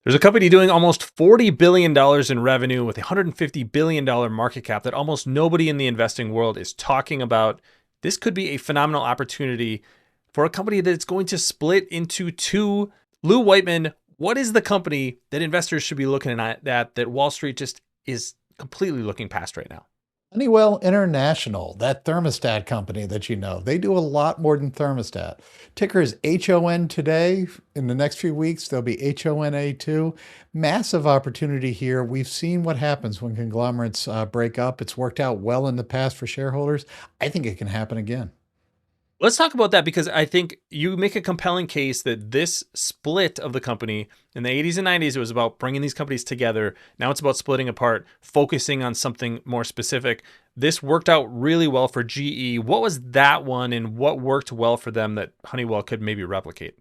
There's a company doing almost $40 billion in revenue with a $150 billion market cap that almost nobody in the investing world is talking about. This could be a phenomenal opportunity for a company that's going to split into two. Lou Whiteman, what is the company that investors should be looking at that Wall Street just is completely looking past right now? Honeywell International, that thermostat company that you know, they do a lot more than thermostat. Ticker is HON today. In the next few weeks, there'll be HONA too. Massive opportunity here. We've seen what happens when conglomerates break up. It's worked out well in the past for shareholders. I think it can happen again. Let's talk about that because I think you make a compelling case that this split of the company in the 80s and 90s, it was about bringing these companies together. Now it's about splitting apart, focusing on something more specific. This worked out really well for GE. What was that one and what worked well for them that Honeywell could maybe replicate?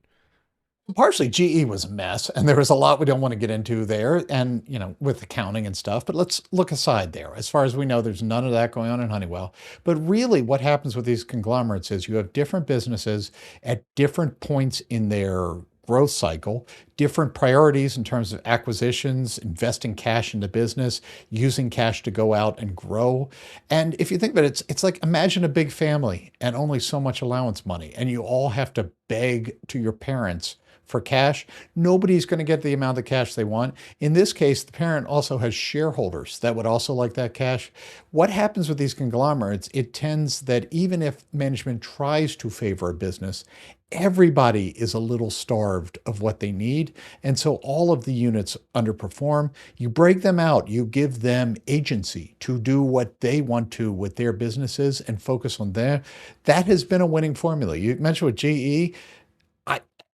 Partially GE was a mess, and there was a lot we don't want to get into there, and with accounting and stuff. But let's look aside there. As far as we know, there's none of that going on in Honeywell. But really, what happens with these conglomerates is you have different businesses at different points in their growth cycle, different priorities in terms of acquisitions, investing cash into business, using cash to go out and grow. And if you think about it, it's like imagine a big family and only so much allowance money, and you all have to beg to your parents for cash. Nobody's going to get the amount of cash they want. In this case, the parent also has shareholders that would also like that cash. What happens with these conglomerates, it tends that even if management tries to favor a business, everybody is a little starved of what they need. And so all of the units underperform. You break them out, you give them agency to do what they want to with their businesses and focus on there. That has been a winning formula. You mentioned with GE.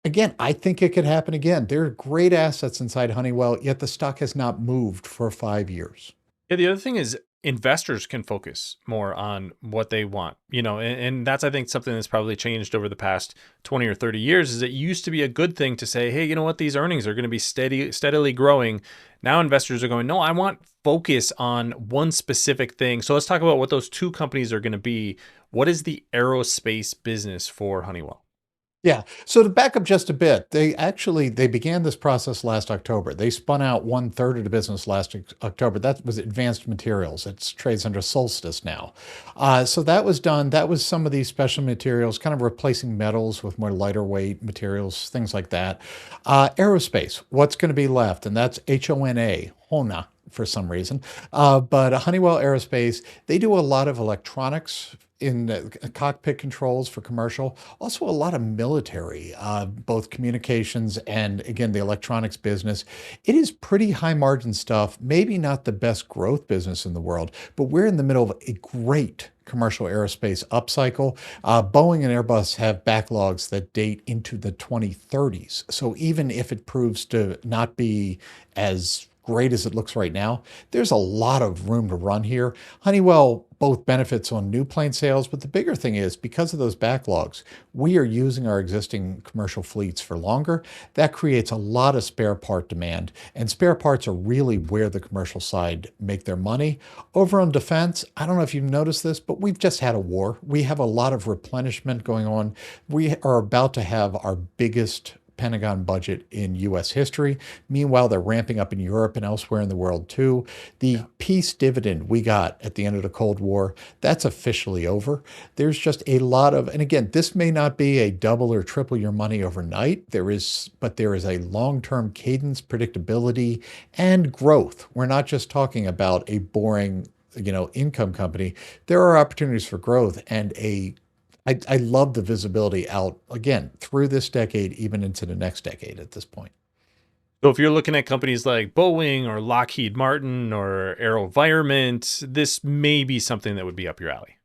Again, I think it could happen again. There are great assets inside Honeywell, yet the stock has not moved for 5 years. Yeah, the other thing is investors can focus more on what they want, and that's, I think, something that's probably changed over the past 20 or 30 years is it used to be a good thing to say, hey, you know what, these earnings are going to be steadily growing. Now investors are going, no, I want focus on one specific thing. So let's talk about what those two companies are going to be. What is the aerospace business for Honeywell? Yeah. So to back up just a bit, they began this process last October. They spun out 1/3 of the business last October. That was advanced materials. It trades under Solstice now. So that was done. That was some of these special materials, kind of replacing metals with more lighter weight materials, things like that. Aerospace, what's going to be left? And that's HONA for some reason. But Honeywell Aerospace, they do a lot of electronics in cockpit controls for commercial, also a lot of military, both communications and again, the electronics business. It is pretty high margin stuff, maybe not the best growth business in the world, but we're in the middle of a great commercial aerospace upcycle. Boeing and Airbus have backlogs that date into the 2030s. So even if it proves to not be as great as it looks right now, there's a lot of room to run here. Honeywell both benefits on new plane sales, but the bigger thing is because of those backlogs, we are using our existing commercial fleets for longer. That creates a lot of spare part demand, and spare parts are really where the commercial side make their money. Over on defense, I don't know if you've noticed this, but we've just had a war. We have a lot of replenishment going on. We are about to have our biggest Pentagon budget in US history. Meanwhile, they're ramping up in Europe and elsewhere in the world too. The peace dividend we got at the end of the Cold War, that's officially over. There's just a lot of, and again, this may not be a double or triple your money overnight. But there is a long-term cadence, predictability, and growth. We're not just talking about a boring, income company. There are opportunities for growth and I love the visibility out again through this decade, even into the next decade at this point. So if you're looking at companies like Boeing or Lockheed Martin or AeroVironment, this may be something that would be up your alley.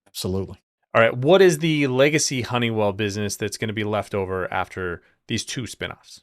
Absolutely. All right. What is the legacy Honeywell business that's going to be left over after these two spinoffs?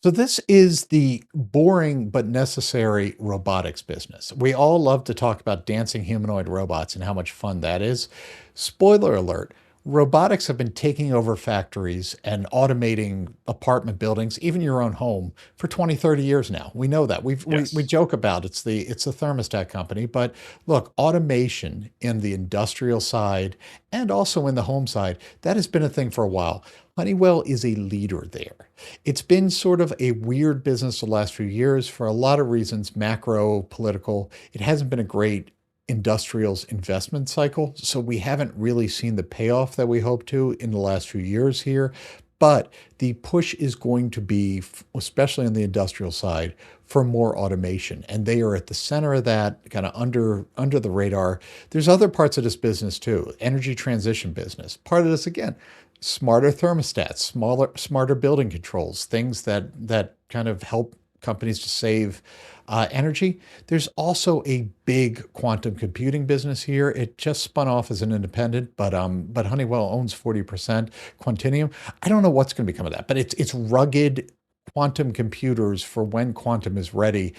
So this is the boring but necessary robotics business. We all love to talk about dancing humanoid robots and how much fun that is. Spoiler alert, Robotics have been taking over factories and automating apartment buildings, even your own home, for 20, 30 years now. We know that. We Yes. joke about it's the thermostat company, but look, automation in the industrial side and also in the home side, that has been a thing for a while. Honeywell is a leader there. It's been sort of a weird business the last few years for a lot of reasons, macro, political. It hasn't been a great industrials investment cycle. So we haven't really seen the payoff that we hope to in the last few years here. But the push is going to be, especially on the industrial side, for more automation. And they are at the center of that, kind of under the radar. There's other parts of this business too. Energy transition business. Part of this again, smarter thermostats, smarter building controls, things that kind of help companies to save energy. There's also a big quantum computing business here. It just spun off as an independent, but Honeywell owns 40%. Quantinuum. I don't know what's going to become of that, but it's rugged quantum computers for when quantum is ready,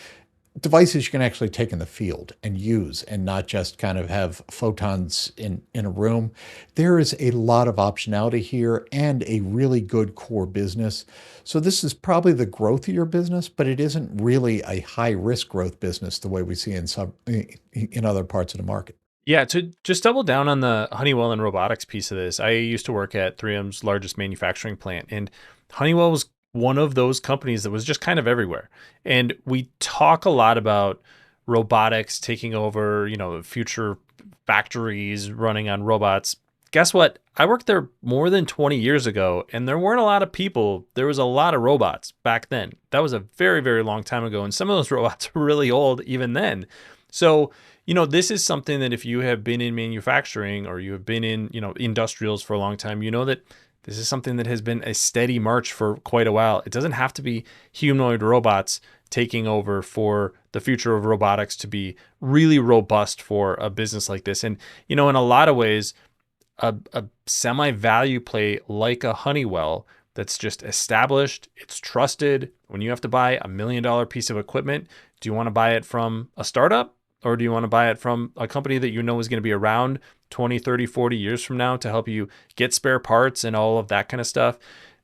devices you can actually take in the field and use and not just kind of have photons in a room. There is a lot of optionality here and a really good core business. So this is probably the growthier business, but it isn't really a high risk growth business the way we see in other parts of the market. Yeah, to just double down on the Honeywell and robotics piece of this, I used to work at 3M's largest manufacturing plant, and Honeywell was one of those companies that was just kind of everywhere. And we talk a lot about robotics taking over, future factories running on robots. Guess what? I worked there more than 20 years ago, and there weren't a lot of people. There was a lot of robots back then. That was a very, very long time ago, and some of those robots were really old even then. So, this is something that if you have been in manufacturing or you have been in, industrials for a long time, you know that this is something that has been a steady march for quite a while. It doesn't have to be humanoid robots taking over for the future of robotics to be really robust for a business like this. And, in a lot of ways, a semi-value play like a Honeywell that's just established, it's trusted. When you have to buy $1 million piece of equipment, do you want to buy it from a startup? Or do you want to buy it from a company that you know is going to be around 20, 30, 40 years from now to help you get spare parts and all of that kind of stuff?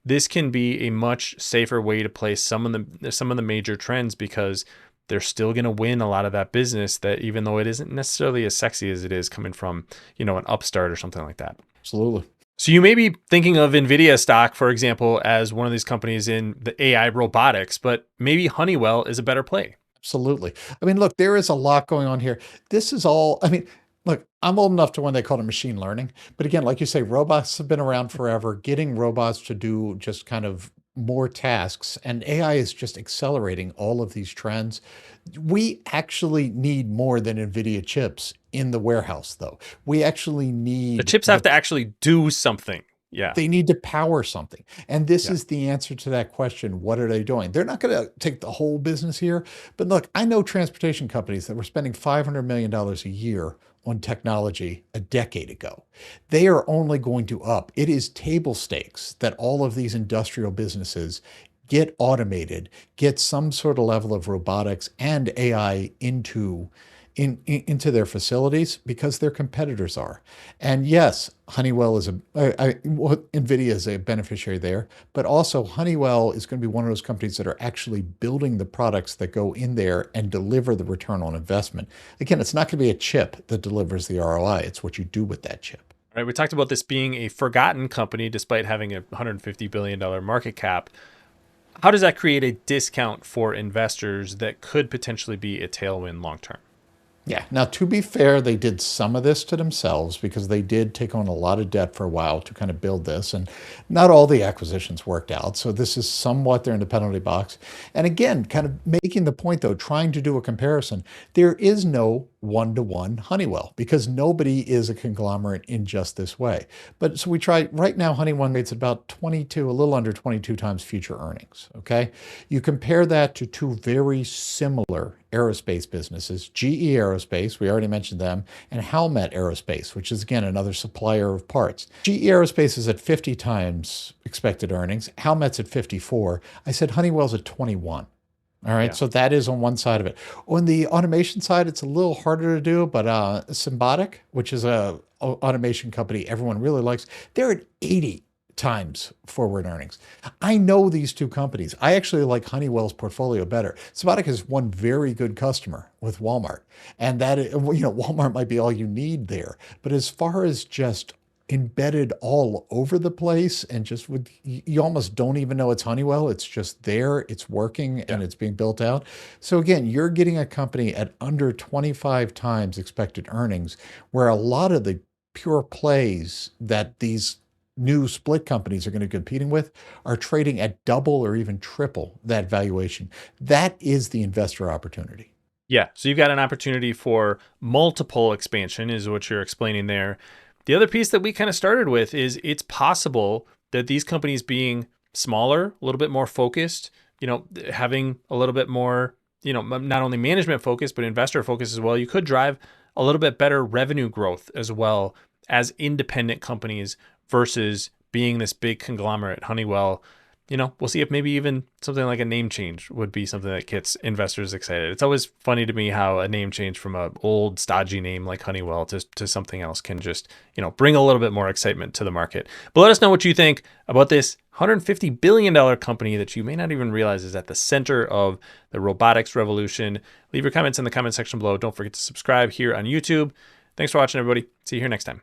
This can be a much safer way to play some of the major trends because they're still going to win a lot of that business, that even though it isn't necessarily as sexy as it is coming from, an upstart or something like that. Absolutely. So you may be thinking of NVIDIA stock, for example, as one of these companies in the AI robotics, but maybe Honeywell is a better play. Absolutely. I mean, look, there is a lot going on here. This is all, I mean, look, I'm old enough to when they called it machine learning. But again, like you say, robots have been around forever. Getting robots to do just kind of more tasks, and AI is just accelerating all of these trends. We actually need more than NVIDIA chips in the warehouse, though. We actually The need chips have to actually do something. Yeah. they need to power something. And this Yeah. is the answer to that question. What are they doing? They're not going to take the whole business here. But look, I know transportation companies that were spending $500 million a year on technology a decade ago. They are only going to up. It is table stakes that all of these industrial businesses get automated, get some sort of level of robotics and AI into their facilities because their competitors are. And yes, Honeywell is NVIDIA is a beneficiary there, but also Honeywell is going to be one of those companies that are actually building the products that go in there and deliver the return on investment. Again, it's not going to be a chip that delivers the ROI. It's what you do with that chip. All right. We talked about this being a forgotten company despite having a $150 billion market cap. How does that create a discount for investors that could potentially be a tailwind long term? Yeah. Now, to be fair, they did some of this to themselves because they did take on a lot of debt for a while to kind of build this. And not all the acquisitions worked out. So this is somewhat their in the penalty box. And again, kind of making the point, though, trying to do a comparison, there is no one-to-one Honeywell because nobody is a conglomerate in just this way. But so we try right now, Honeywell rates about 22, a little under 22 times future earnings. Okay. You compare that to two very similar aerospace businesses, GE Aerospace, we already mentioned them, and Howmet Aerospace, which is again another supplier of parts. GE Aerospace is at 50 times expected earnings. Howmet's at 54. I said Honeywell's at 21. All right, Yeah. so that is on one side of it. On the automation side, it's a little harder to do, but Symbotic, which is a automation company everyone really likes, they're at 80 times forward earnings. I know these two companies. I actually like Honeywell's portfolio better. Symbotic has one very good customer with Walmart, and that Walmart might be all you need there. But as far as just embedded all over the place and just with you almost don't even know it's Honeywell. It's just there, it's working, Yeah. and it's being built out. So again, you're getting a company at under 25 times expected earnings, where a lot of the pure plays that these new split companies are going to be competing with are trading at double or even triple that valuation. That is the investor opportunity. Yeah. So you've got an opportunity for multiple expansion, is what you're explaining there. The other piece that we kind of started with is it's possible that these companies being smaller, a little bit more focused, having a little bit more, not only management focus, but investor focus as well, you could drive a little bit better revenue growth as well as independent companies versus being this big conglomerate, Honeywell. We'll see if maybe even something like a name change would be something that gets investors excited. It's always funny to me how a name change from an old stodgy name like Honeywell to something else can just, bring a little bit more excitement to the market. But let us know what you think about this $150 billion company that you may not even realize is at the center of the robotics revolution. Leave your comments in the comment section below. Don't forget to subscribe here on YouTube. Thanks for watching, everybody. See you here next time.